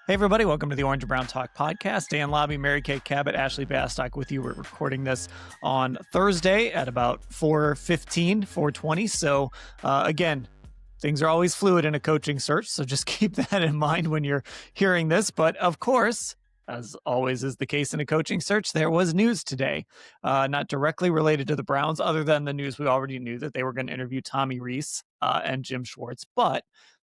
Hey, everybody. Welcome to the Orange and Brown Talk podcast. Dan Labbe, Mary Kay Cabot, Ashley Bastock with you. We're recording this on Thursday at about 4:15, 4:20. So again, things are always fluid in a coaching search. So just keep that in mind when you're hearing this. But of course, as always is the case in a coaching search, there was news today, not directly related to the Browns, other than the news we already knew that they were going to interview Tommy Rees and Jim Schwartz. But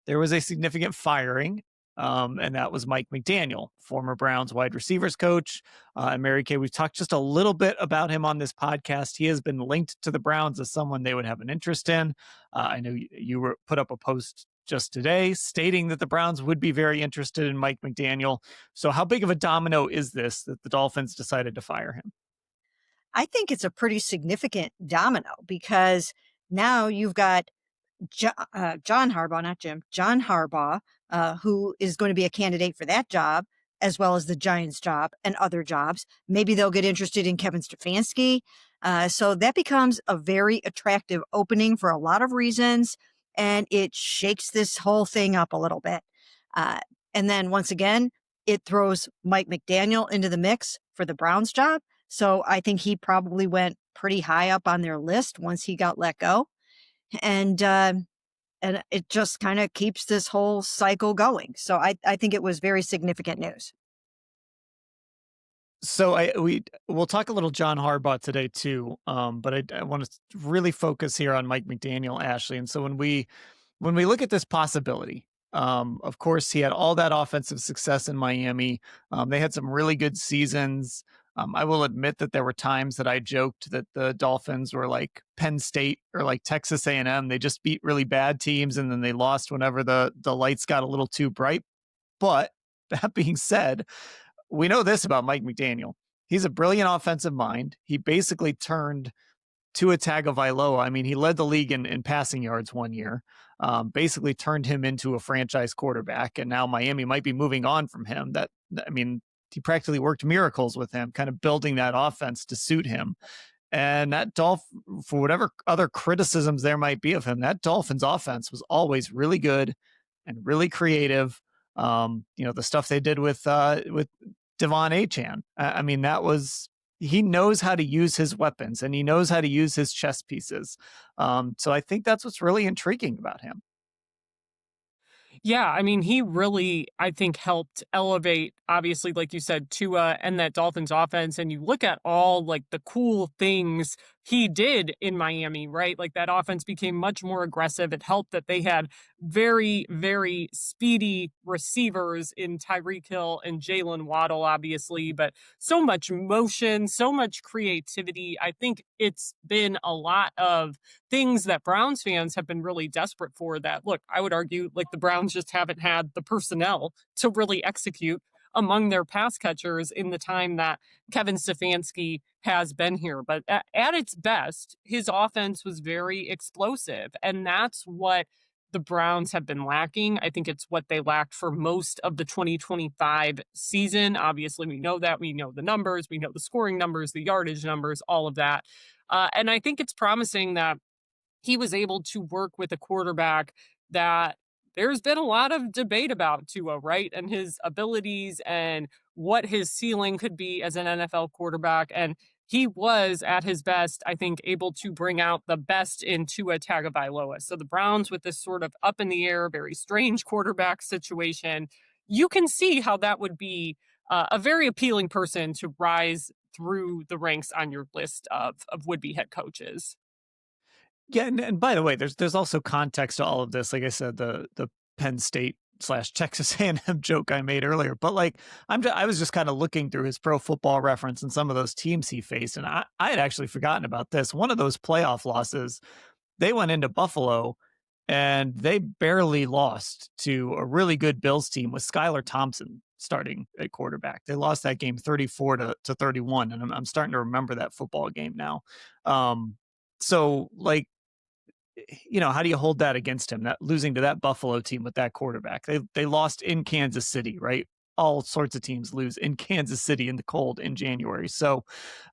there was a significant firing. And that was Mike McDaniel, former Browns wide receivers coach. And Mary Kay, we've talked just a little bit about him on this podcast. He has been linked to the Browns as someone they would have an interest in. I know you put up a post just today stating that the Browns would be very interested in Mike McDaniel. So how big of a domino is this that the Dolphins decided to fire him? I think it's a pretty significant domino because now you've got John Harbaugh, not Jim, John Harbaugh, who is going to be a candidate for that job, as well as the Giants job and other jobs. Maybe they'll get interested in Kevin Stefanski. So that becomes a very attractive opening for a lot of reasons, and it shakes this whole thing up a little bit. And then once again, it throws Mike McDaniel into the mix for the Browns job. So I think he probably went pretty high up on their list once he got let go. And it just kind of keeps this whole cycle going. So I think it was very significant news. So we'll talk a little John Harbaugh today too, but I want to really focus here on Mike McDaniel, Ashley. And so when we look at this possibility, of course he had all that offensive success in Miami. They had some really good seasons. I will admit that there were times that I joked that the Dolphins were like Penn State or like Texas A&M. They just beat really bad teams and then they lost whenever the lights got a little too bright. But that being said, we know this about Mike McDaniel. He's a brilliant offensive mind. He basically turned Tua Tagovailoa. I mean, he led the league in passing yards one year, basically turned him into a franchise quarterback. And now Miami might be moving on from him. He practically worked miracles with him, kind of building that offense to suit him. And that for whatever other criticisms there might be of him, that Dolphins offense was always really good and really creative. The stuff they did with Devon Achane. I mean, he knows how to use his weapons and he knows how to use his chess pieces. So I think that's what's really intriguing about him. Yeah, I mean, he really, I think, helped elevate, obviously, like you said, Tua and that Dolphins offense. And you look at all like the cool things he did in Miami, right? Like that offense became much more aggressive. It helped that they had very, very speedy receivers in Tyreek Hill and Jalen Waddle, obviously, but so much motion, so much creativity. I think it's been a lot of things that Browns fans have been really desperate for that, look, I would argue like the Browns just haven't had the personnel to really execute among their pass catchers in the time that Kevin Stefanski has been here. But at its best, his offense was very explosive. And that's what the Browns have been lacking. I think it's what they lacked for most of the 2025 season. Obviously, we know that. We know the numbers. We know the scoring numbers, the yardage numbers, all of that. And I think it's promising that he was able to work with a quarterback that there's been a lot of debate about Tua, right? And his abilities and what his ceiling could be as an NFL quarterback. And he was at his best, I think, able to bring out the best in Tua Tagovailoa. So the Browns with this sort of up in the air, very strange quarterback situation, you can see how that would be a very appealing person to rise through the ranks on your list of would-be head coaches. Yeah, and by the way, there's also context to all of this. Like I said, the Penn State / Texas A&M joke I made earlier, but like I was just kind of looking through his Pro Football Reference and some of those teams he faced, and I had actually forgotten about this. One of those playoff losses, they went into Buffalo and they barely lost to a really good Bills team with Skylar Thompson starting at quarterback. They lost that game 34 to 31, and I'm starting to remember that football game now. So like, how do you hold that against him? That losing to that Buffalo team with that quarterback, they lost in Kansas City, right? All sorts of teams lose in Kansas City in the cold in January. So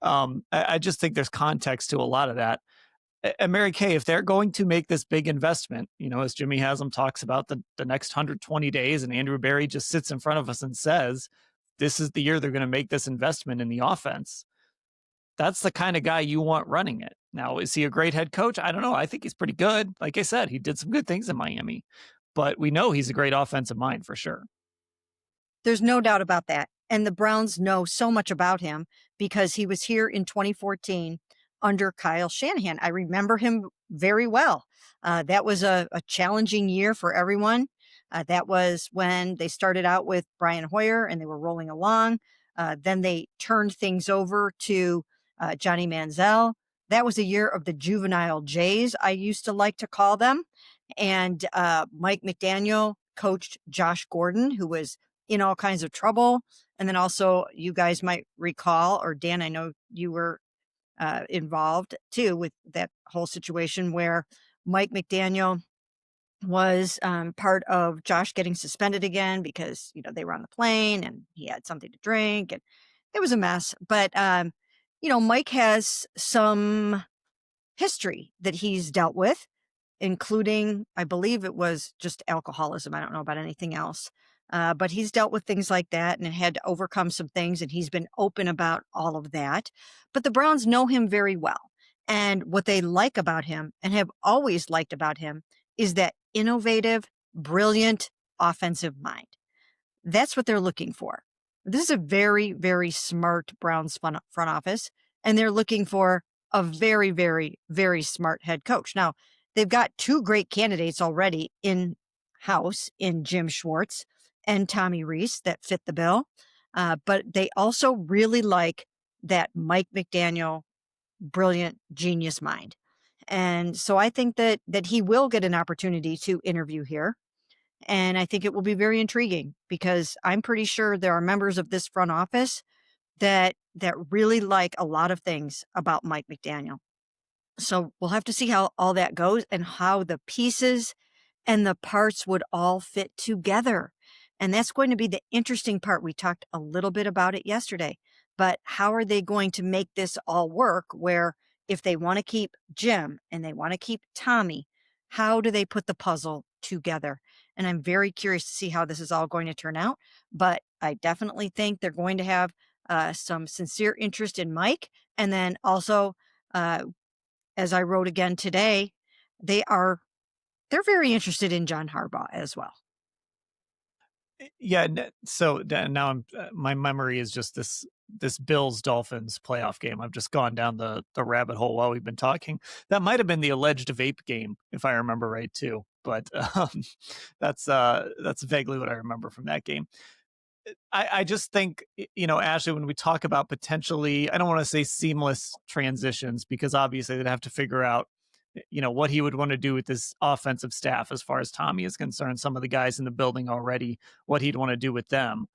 I just think there's context to a lot of that. And Mary Kay, if they're going to make this big investment, as Jimmy Haslam talks about the next 120 days, and Andrew Berry just sits in front of us and says, this is the year they're going to make this investment in the offense. That's the kind of guy you want running it. Now, is he a great head coach? I don't know. I think he's pretty good. Like I said, he did some good things in Miami, but we know he's a great offensive mind for sure. There's no doubt about that. And the Browns know so much about him because he was here in 2014 under Kyle Shanahan. I remember him very well. That was a challenging year for everyone. That was when they started out with Brian Hoyer and they were rolling along. Then they turned things over to Johnny Manziel. That was a year of the juvenile Jays, I used to like to call them. And Mike McDaniel coached Josh Gordon, who was in all kinds of trouble. And then also, you guys might recall, or Dan, I know you were involved too with that whole situation where Mike McDaniel was part of Josh getting suspended again because, they were on the plane and he had something to drink and it was a mess. But, Mike has some history that he's dealt with, including, I believe it was just alcoholism. I don't know about anything else. But he's dealt with things like that and had to overcome some things, and he's been open about all of that. But the Browns know him very well. And what they like about him and have always liked about him is that innovative, brilliant offensive mind. That's what they're looking for. This is a very, very smart Browns front office, and they're looking for a very, very, very smart head coach. Now, they've got two great candidates already in house in Jim Schwartz and Tommy Rees that fit the bill. But they also really like that Mike McDaniel, brilliant genius mind. And so I think that he will get an opportunity to interview here. And I think it will be very intriguing because I'm pretty sure there are members of this front office that really like a lot of things about Mike McDaniel. So we'll have to see how all that goes and how the pieces and the parts would all fit together. And that's going to be the interesting part. We talked a little bit about it yesterday, but how are they going to make this all work where if they want to keep Jim and they want to keep Tommy, how do they put the puzzle together? And I'm very curious to see how this is all going to turn out. But I definitely think they're going to have some sincere interest in Mike. And then also, as I wrote again today, they're very interested in John Harbaugh as well. Yeah. So now my memory is just this Bills Dolphins playoff game. I've just gone down the rabbit hole while we've been talking. That might have been the alleged vape game, if I remember right too. But that's vaguely what I remember from that game. I just think, Ashley, when we talk about potentially, I don't want to say seamless transitions because obviously they'd have to figure out, what he would want to do with this offensive staff as far as Tommy is concerned, some of the guys in the building already, what he'd want to do with them.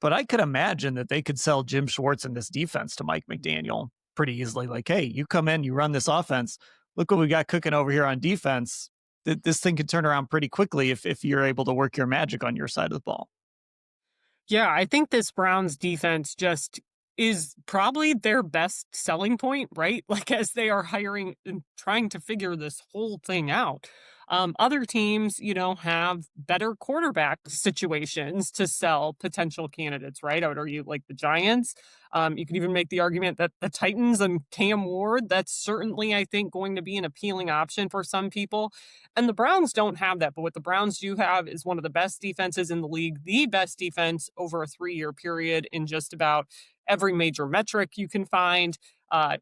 But I could imagine that they could sell Jim Schwartz and this defense to Mike McDaniel pretty easily. Like, hey, you come in, you run this offense. Look what we got cooking over here on defense. This thing could turn around pretty quickly if you're able to work your magic on your side of the ball. Yeah, I think this Browns defense just is probably their best selling point, right? Like as they are hiring and trying to figure this whole thing out. Other teams, have better quarterback situations to sell potential candidates, right? I would argue like the Giants. You can even make the argument that the Titans and Cam Ward, that's certainly, I think, going to be an appealing option for some people. And the Browns don't have that. But what the Browns do have is one of the best defenses in the league, the best defense over a 3-year period in just about every major metric you can find.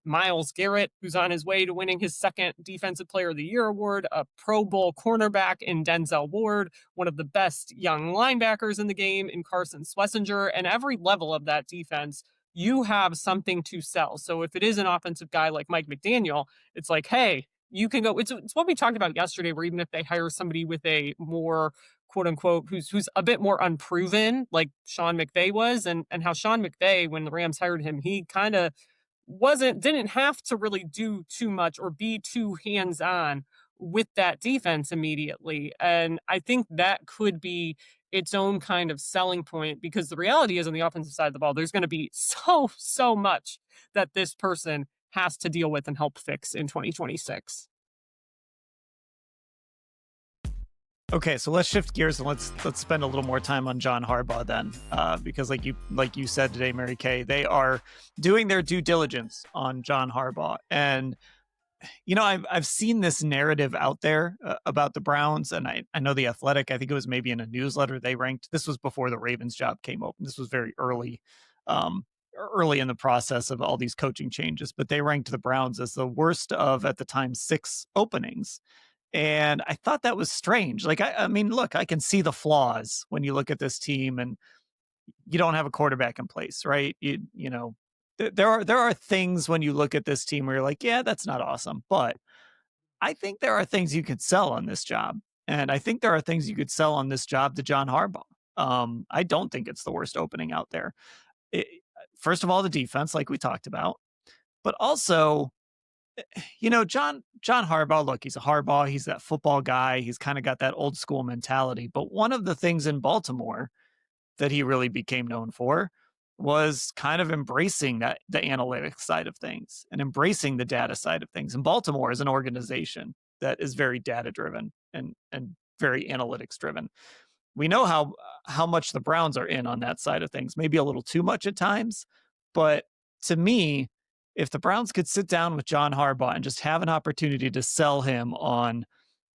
Myles Garrett, who's on his way to winning his second Defensive Player of the Year award, a Pro Bowl cornerback in Denzel Ward, one of the best young linebackers in the game in Carson Schlesinger, and every level of that defense, you have something to sell. So if it is an offensive guy like Mike McDaniel, it's like, hey, you can go. It's what we talked about yesterday, where even if they hire somebody with a more quote unquote, who's a bit more unproven, like Sean McVay was, and how Sean McVay, when the Rams hired him, he kind of didn't have to really do too much or be too hands-on with that defense immediately. And I think that could be its own kind of selling point, because the reality is on the offensive side of the ball, there's going to be so much that this person has to deal with and help fix in 2026. Okay, so let's shift gears and let's spend a little more time on John Harbaugh then, because like you said today, Mary Kay, they are doing their due diligence on John Harbaugh, and I've seen this narrative out there about the Browns, and I know the Athletic. I think it was maybe in a newsletter they ranked. This was before the Ravens job came open. This was very early in the process of all these coaching changes, but they ranked the Browns as the worst of, at the time, 6 openings. And I thought that was strange. Like, I mean, look, I can see the flaws when you look at this team and you don't have a quarterback in place, right? There are things when you look at this team where you're like, yeah, that's not awesome. But I think there are things you could sell on this job. And I think there are things you could sell on this job to John Harbaugh. I don't think it's the worst opening out there. It, First of all, the defense, like we talked about, but also John Harbaugh, look, he's a Harbaugh. He's that football guy. He's kind of got that old school mentality. But one of the things in Baltimore that he really became known for was kind of embracing the analytics side of things and embracing the data side of things. And Baltimore is an organization that is very data driven and very analytics driven. We know how much the Browns are in on that side of things, maybe a little too much at times. But to me, if the Browns could sit down with John Harbaugh and just have an opportunity to sell him on,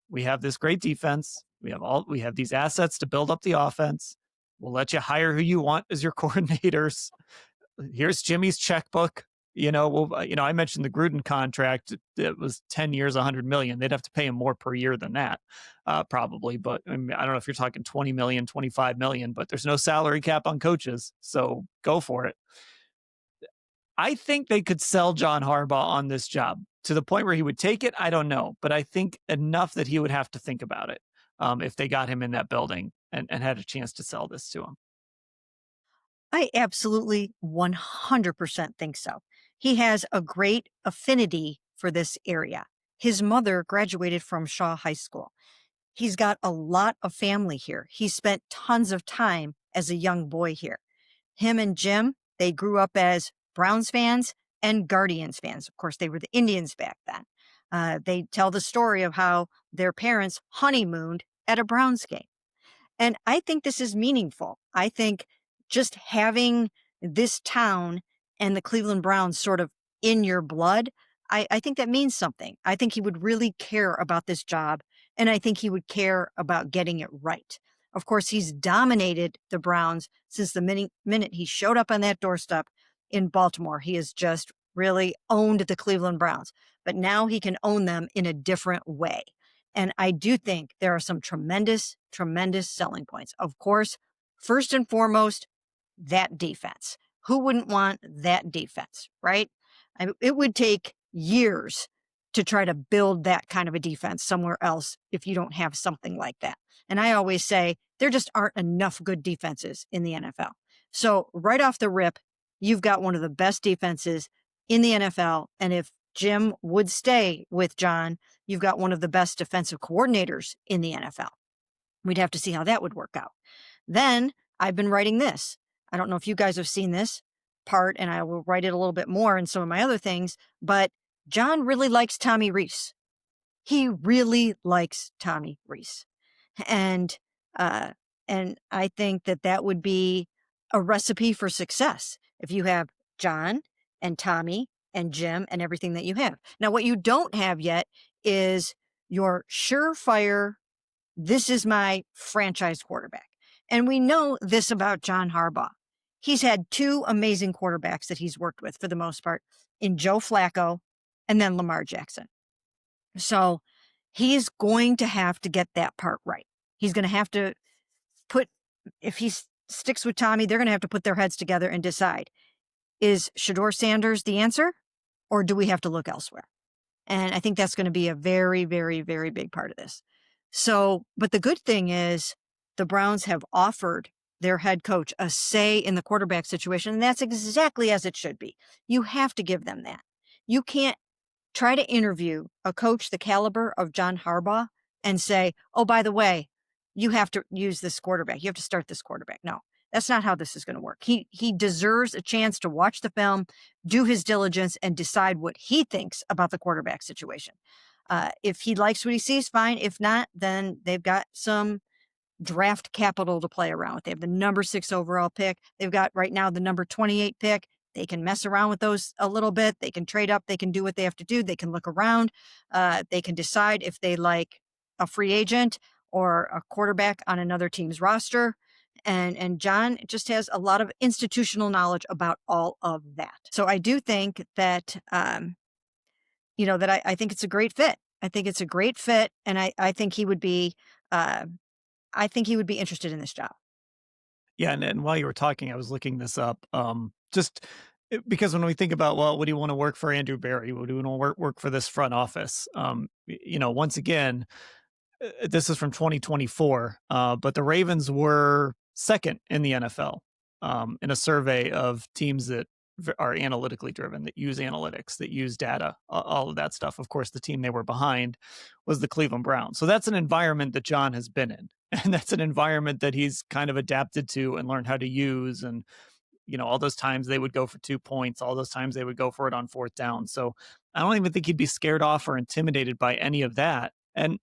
we have this great defense, we have these assets to build up the offense. We'll let you hire who you want as your coordinators. Here's Jimmy's checkbook. I mentioned the Gruden contract. It was 10 years, 100 million. They'd have to pay him more per year than that, probably. But I don't know if you're talking 20 million, 25 million, but there's no salary cap on coaches. So go for it. I think they could sell John Harbaugh on this job to the point where he would take it. I don't know, but I think enough that he would have to think about it if they got him in that building and had a chance to sell this to him. I absolutely 100% think so. He has a great affinity for this area. His mother graduated from Shaw High School. He's got a lot of family here. He spent tons of time as a young boy here. Him and Jim, they grew up as Browns fans and Guardians fans. Of course, they were the Indians back then. They tell the story of how their parents honeymooned at a Browns game. And I think this is meaningful. I think just having this town and the Cleveland Browns sort of in your blood, I think that means something. I think he would really care about this job, and I think he would care about getting it right. Of course, he's dominated the Browns since the minute he showed up on that doorstep in Baltimore. He has just really owned the Cleveland Browns, but now he can own them in a different way. And I do think there are some tremendous, tremendous selling points. Of course, first and foremost, that defense. Who wouldn't want that defense, right? It would take years to try to build that kind of a defense somewhere else if you don't have something like that. And I always say there just aren't enough good defenses in the NFL. So right off the rip, you've got one of the best defenses in the NFL. And if Jim would stay with John, you've got one of the best defensive coordinators in the NFL. We'd have to see how that would work out. Then I've been writing this. I don't know if you guys have seen this part, and I will write it a little bit more in some of my other things, but John really likes Tommy Rees. He really likes Tommy Rees. And I think that would be a recipe for success if you have John and Tommy and Jim and everything that you have. Now, what you don't have yet is your surefire, this is my franchise quarterback. And we know this about John Harbaugh. He's had 2 amazing quarterbacks that he's worked with for the most part in Joe Flacco and then Lamar Jackson. So he's going to have to get that part right. He's going to have to if he sticks with Tommy, they're going to have to put their heads together and decide, is Shedeur Sanders the answer, or do we have to look elsewhere? And I think that's going to be a very, very, very big part of this. So, but the good thing is the Browns have offered their head coach a say in the quarterback situation, and that's exactly as it should be. You have to give them that. You can't try to interview a coach the caliber of John Harbaugh and say, oh, by the way, you have to use this quarterback. You have to start this quarterback. No, That's not how this is going to work. He deserves a chance to watch the film, do his diligence, and decide what he thinks about the quarterback situation. If he likes what he sees, fine. If not, then they've got some draft capital to play around with. They have the number 6 overall pick. They've got right now the number 28 pick. They can mess around with those a little bit. They can trade up. They can do what they have to do. They can look around. They can decide if they like a free agent or a quarterback on another team's roster. And John just has a lot of institutional knowledge about all of that. So I do think that, I think it's a great fit. I think it's a great fit. And I think he would be, I think he would be interested in this job. Yeah, and while you were talking, I was looking this up. Just because when we think about, well, would you want to work for Andrew Berry? Would you want to work for this front office? Once again, this is from 2024, but the Ravens were second in the NFL in a survey of teams that are analytically driven, that use analytics, that use data, all of that stuff. Of course, the team they were behind was the Cleveland Browns. So that's an environment that John has been in. And that's an environment that he's kind of adapted to and learned how to use. And, all those times they would go for 2 points, all those times they would go for it on 4th down. So I don't even think he'd be scared off or intimidated by any of that. And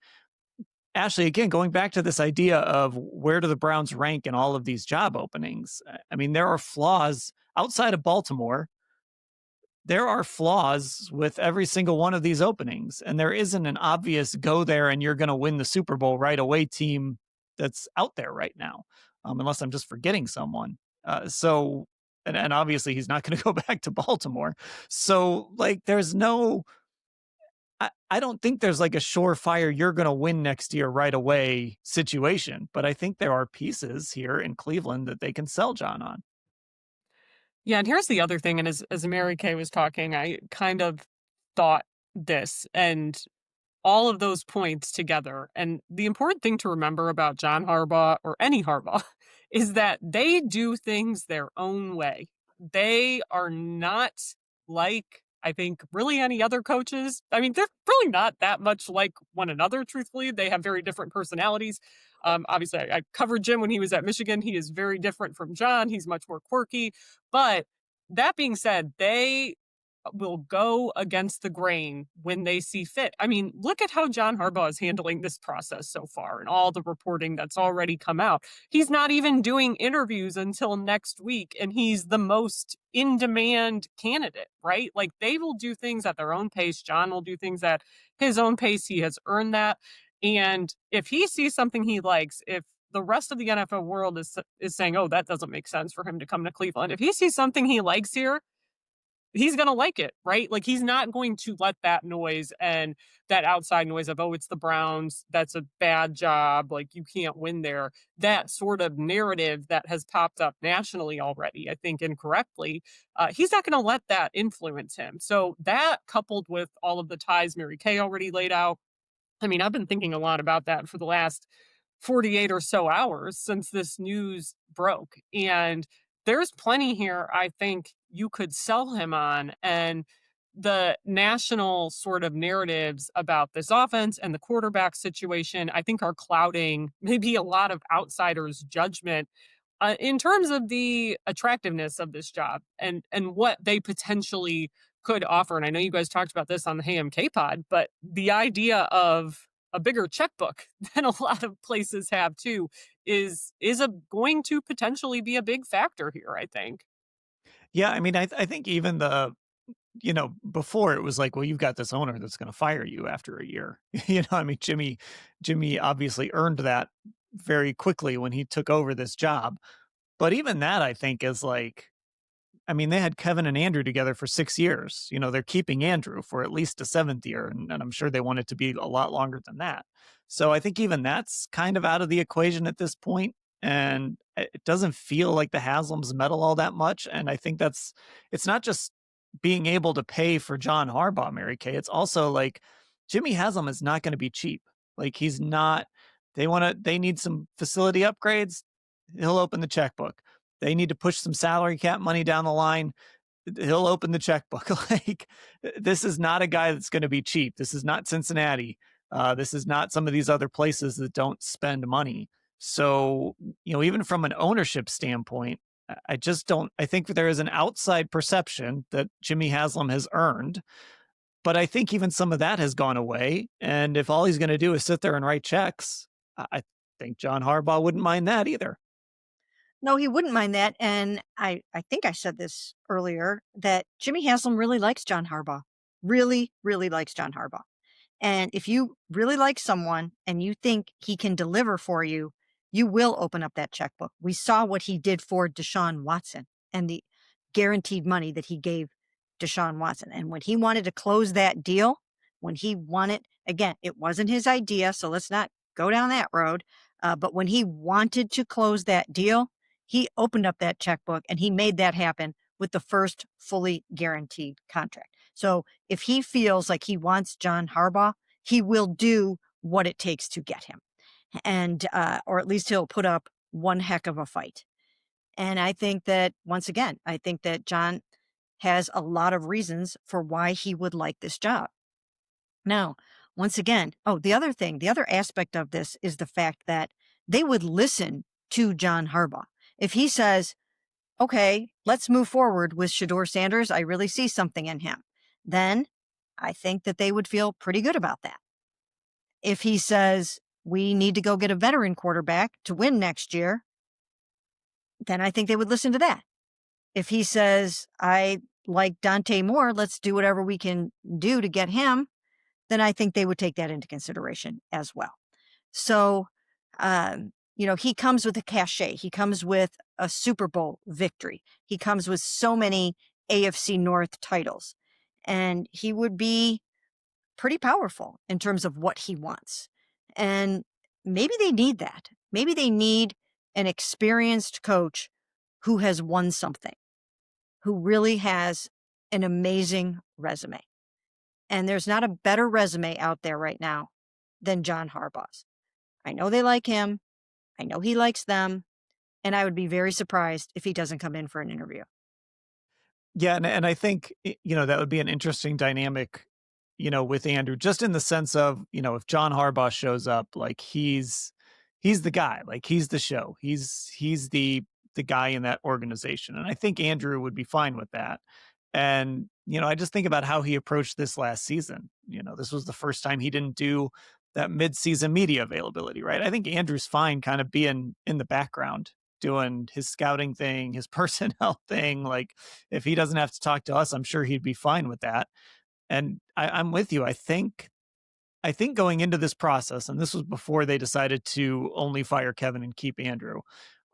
Ashley, again, going back to this idea of where do the Browns rank in all of these job openings? I mean, there are flaws outside of Baltimore. There are flaws with every single one of these openings, and there isn't an obvious go there and you're going to win the Super Bowl right away team that's out there right now, unless I'm just forgetting someone. And obviously he's not going to go back to Baltimore. So, like, I don't think there's like a surefire you're going to win next year right away situation, but I think there are pieces here in Cleveland that they can sell John on. Yeah, and here's the other thing, and as Mary Kay was talking, I kind of thought this, and all of those points together. And the important thing to remember about John Harbaugh, or any Harbaugh, is that they do things their own way. They are not like, I think, really any other coaches. I mean, they're really not that much like one another, truthfully. They have very different personalities. Obviously, I covered Jim when he was at Michigan. He is very different from John. He's much more quirky. But that being said, they will go against the grain when they see fit. I mean, look at how John Harbaugh is handling this process so far and all the reporting that's already come out. He's not even doing interviews until next week, and he's the most in-demand candidate, right? Like, they will do things at their own pace. John will do things at his own pace. He has earned that. And if he sees something he likes, if the rest of the NFL world is saying, oh, that doesn't make sense for him to come to Cleveland, if he sees something he likes here, he's going to like it, right? Like, he's not going to let that noise and that outside noise of, oh, it's the Browns, that's a bad job, like, you can't win there. That sort of narrative that has popped up nationally already, I think incorrectly, he's not going to let that influence him. So that, coupled with all of the ties Mary Kay already laid out, I mean, I've been thinking a lot about that for the last 48 or so hours since this news broke. And there's plenty here, I think, you could sell him on. And the national sort of narratives about this offense and the quarterback situation, I think, are clouding maybe a lot of outsiders' judgment in terms of the attractiveness of this job and what they potentially could offer. And I know you guys talked about this on the Hey MK pod, but the idea of a bigger checkbook than a lot of places have too is going to potentially be a big factor here, I think. Yeah, I mean, I think even before it was like, well, you've got this owner that's going to fire you after a year. I mean, Jimmy obviously earned that very quickly when he took over this job. But even that, I think, is like, I mean, they had Kevin and Andrew together for 6 years. They're keeping Andrew for at least a 7th year, and I'm sure they want it to be a lot longer than that. So I think even that's kind of out of the equation at this point, and it doesn't feel like the Haslams meddle all that much. And I think it's not just being able to pay for John Harbaugh, Mary Kay. It's also like Jimmy Haslam is not going to be cheap. Like, he's not. They need some facility upgrades. He'll open the checkbook. They need to push some salary cap money down the line. He'll open the checkbook. Like, this is not a guy that's going to be cheap. This is not Cincinnati. This is not some of these other places that don't spend money. So, even from an ownership standpoint, I just don't, I think there is an outside perception that Jimmy Haslam has earned, but I think even some of that has gone away. And if all he's going to do is sit there and write checks, I think John Harbaugh wouldn't mind that either. No, he wouldn't mind that, and I think I said this earlier, that Jimmy Haslam really likes John Harbaugh. Really, really likes John Harbaugh. And if you really like someone and you think he can deliver for you, you will open up that checkbook. We saw what he did for Deshaun Watson and the guaranteed money that he gave Deshaun Watson. And when he wanted to close that deal, when he wanted, again, it wasn't his idea, so let's not go down that road. But when he wanted to close that deal, he opened up that checkbook and he made that happen with the first fully guaranteed contract. So if he feels like he wants John Harbaugh, he will do what it takes to get him. And, or at least he'll put up one heck of a fight. And I think that, once again, I think that John has a lot of reasons for why he would like this job. Now, once again, oh, the other thing, the other aspect of this is the fact that they would listen to John Harbaugh. If he says, okay, let's move forward with Shador Sanders, I really see something in him, then I think that they would feel pretty good about that. If he says, we need to go get a veteran quarterback to win next year, then I think they would listen to that. If he says, I like Dante Moore, let's do whatever we can do to get him, then I think they would take that into consideration as well. So, he comes with a cachet. He comes with a Super Bowl victory. He comes with so many AFC North titles. And he would be pretty powerful in terms of what he wants. And maybe they need that. Maybe they need an experienced coach who has won something, who really has an amazing resume. And there's not a better resume out there right now than John Harbaugh's. I know they like him. I know he likes them. And I would be very surprised if he doesn't come in for an interview. Yeah, and I think that would be an interesting dynamic, with Andrew, just in the sense of, if John Harbaugh shows up, like he's the guy, like he's the show, he's the guy in that organization, and I think Andrew would be fine with that. And I just think about how he approached this last season. This was the first time he didn't do that mid-season media availability, right? I think Andrew's fine, kind of being in the background, doing his scouting thing, his personnel thing. Like, if he doesn't have to talk to us, I'm sure he'd be fine with that. And I'm with you. I think going into this process, and this was before they decided to only fire Kevin and keep Andrew,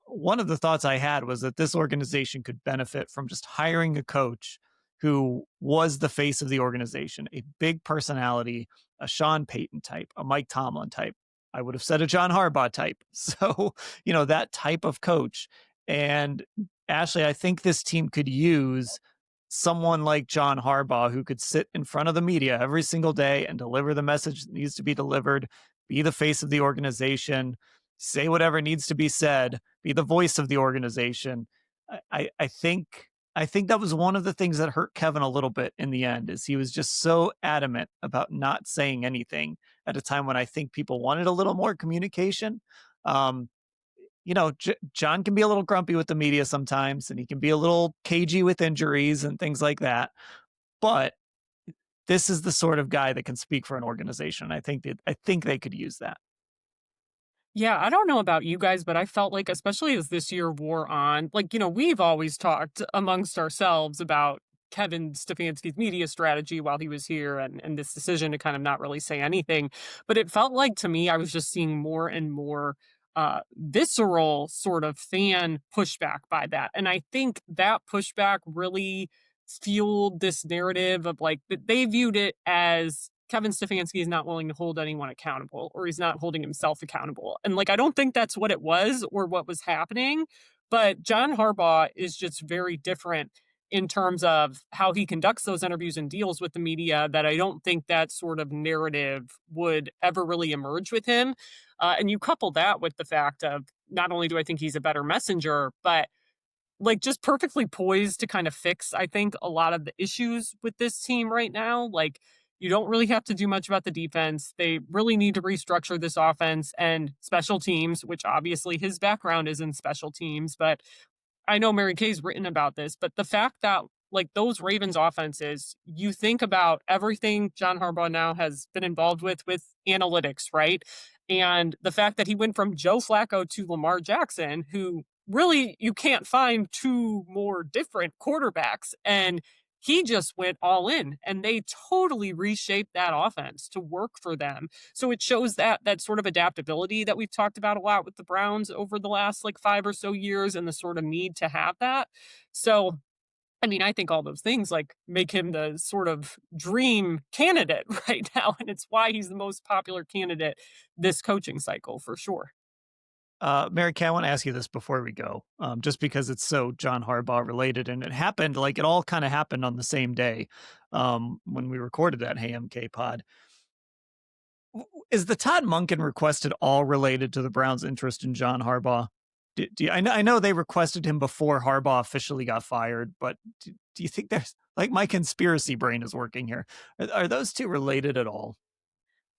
one of the thoughts I had was that this organization could benefit from just hiring a coach who was the face of the organization, a big personality, a Sean Payton type, a Mike Tomlin type. I would have said a John Harbaugh type. So, that type of coach. And Ashley, I think this team could use someone like John Harbaugh who could sit in front of the media every single day and deliver the message that needs to be delivered, be the face of the organization, say whatever needs to be said, be the voice of the organization. I think that was one of the things that hurt Kevin a little bit in the end, is he was just so adamant about not saying anything at a time when I think people wanted a little more communication. Um, John can be a little grumpy with the media sometimes, and he can be a little cagey with injuries and things like that. But this is the sort of guy that can speak for an organization. I think they could use that. Yeah, I don't know about you guys, but I felt like, especially as this year wore on, like, we've always talked amongst ourselves about Kevin Stefanski's media strategy while he was here, and this decision to kind of not really say anything. But it felt like, to me, I was just seeing more and more visceral sort of fan pushback by that. And I think that pushback really fueled this narrative of, like, that they viewed it as Kevin Stefanski is not willing to hold anyone accountable, or he's not holding himself accountable. And, like, I don't think that's what it was or what was happening, but John Harbaugh is just very different in terms of how he conducts those interviews and deals with the media, that I don't think that sort of narrative would ever really emerge with him. And you couple that with the fact of, not only do I think he's a better messenger, but, like, just perfectly poised to kind of fix, I think, a lot of the issues with this team right now. Like, You don't really have to do much about the defense. They really need to restructure this offense and special teams, which obviously his background is in special teams. But I know Mary Kay's written about this, but the fact that like those Ravens offenses, you think about everything John Harbaugh now has been involved with analytics, right? And the fact that he went from Joe Flacco to Lamar Jackson, who really you can't find two more different quarterbacks. And he just went all in and they totally reshaped that offense to work for them. So it shows that sort of adaptability that we've talked about a lot with the Browns over the last like 5 or so years and the sort of need to have that. So I mean, I think all those things like make him the sort of dream candidate right now. And it's why he's the most popular candidate this coaching cycle for sure. Mary Kay, I want to ask you this before we go, just because it's so John Harbaugh related, and it happened like it all kind of happened on the same day when we recorded that Hey MK pod. Is the Todd Monken request at all related to the Browns' interest in John Harbaugh? I know they requested him before Harbaugh officially got fired, but do you think there's like my conspiracy brain is working here? Are those two related at all?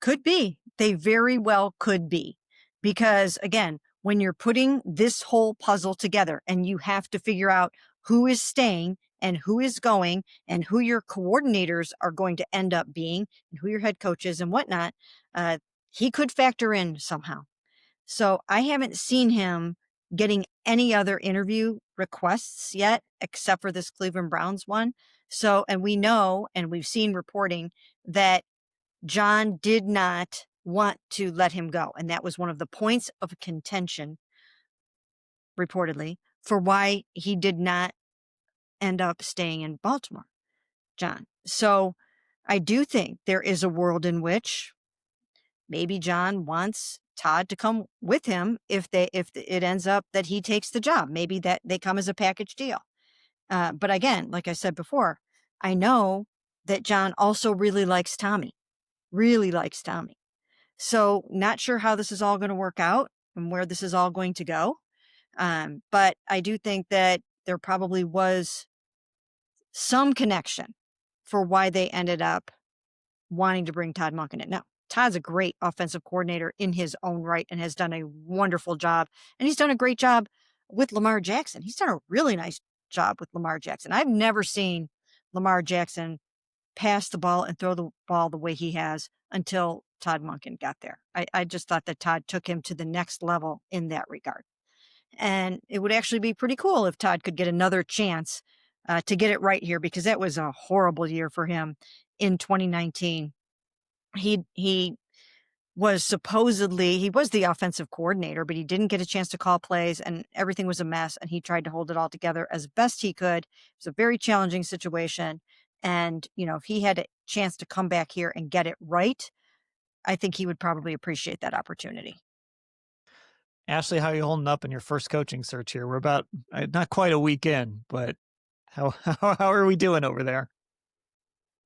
Could be. They very well could be. Because again, when you're putting this whole puzzle together and you have to figure out who is staying and who is going and who your coordinators are going to end up being and who your head coach is and whatnot, he could factor in somehow. So I haven't seen him getting any other interview requests yet, except for this Cleveland Browns one. So, and we know, and we've seen reporting that John did not want to let him go. And that was one of the points of contention, reportedly, for why he did not end up staying in Baltimore, John. So I do think there is a world in which maybe John wants Todd to come with him if it ends up that he takes the job. Maybe that they come as a package deal. But again, like I said before, I know that John also really likes Tommy. So not sure how this is all going to work out and where this is all going to go. But I do think that there probably was some connection for why they ended up wanting to bring Todd Monken in. Now, Todd's a great offensive coordinator in his own right and has done a wonderful job. And he's done a great job with Lamar Jackson. He's done a really nice job with Lamar Jackson. I've never seen Lamar Jackson pass the ball and throw the ball the way he has until Todd Monken got there. I just thought that Todd took him to the next level in that regard. And it would actually be pretty cool if Todd could get another chance to get it right here, because that was a horrible year for him in 2019. He was the offensive coordinator, but he didn't get a chance to call plays and everything was a mess. And he tried to hold it all together as best he could. It was a very challenging situation. And, if he had a chance to come back here and get it right, I think he would probably appreciate that opportunity. Ashley, how are you holding up in your first coaching search here? We're about not quite a week in, but how are we doing over there?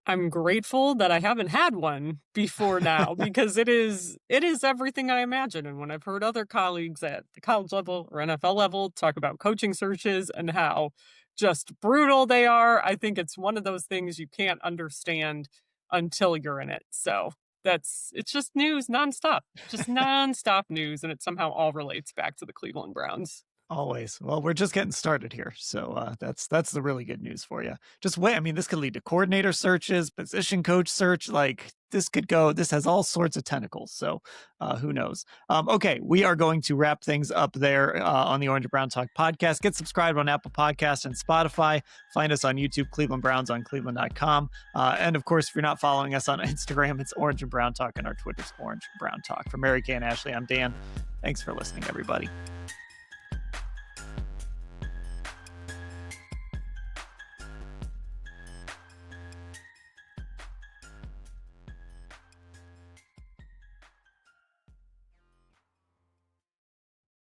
I'm grateful that I haven't had one before now because it is everything I imagine. And when I've heard other colleagues at the college level or NFL level talk about coaching searches and how just brutal they are, I think it's one of those things you can't understand until you're in it. So it's just news nonstop, just nonstop news. And it somehow all relates back to the Cleveland Browns. Always. Well, we're just getting started here. So that's the really good news for you. Just wait. I mean, this could lead to coordinator searches, position coach search. Like this has all sorts of tentacles. So who knows? Okay. We are going to wrap things up there on the Orange and Brown Talk podcast. Get subscribed on Apple Podcasts and Spotify. Find us on YouTube, Cleveland Browns on cleveland.com. And of course, if you're not following us on Instagram, it's Orange and Brown Talk and our Twitter's Orange and Brown Talk. For Mary Kay and Ashley, I'm Dan. Thanks for listening, everybody.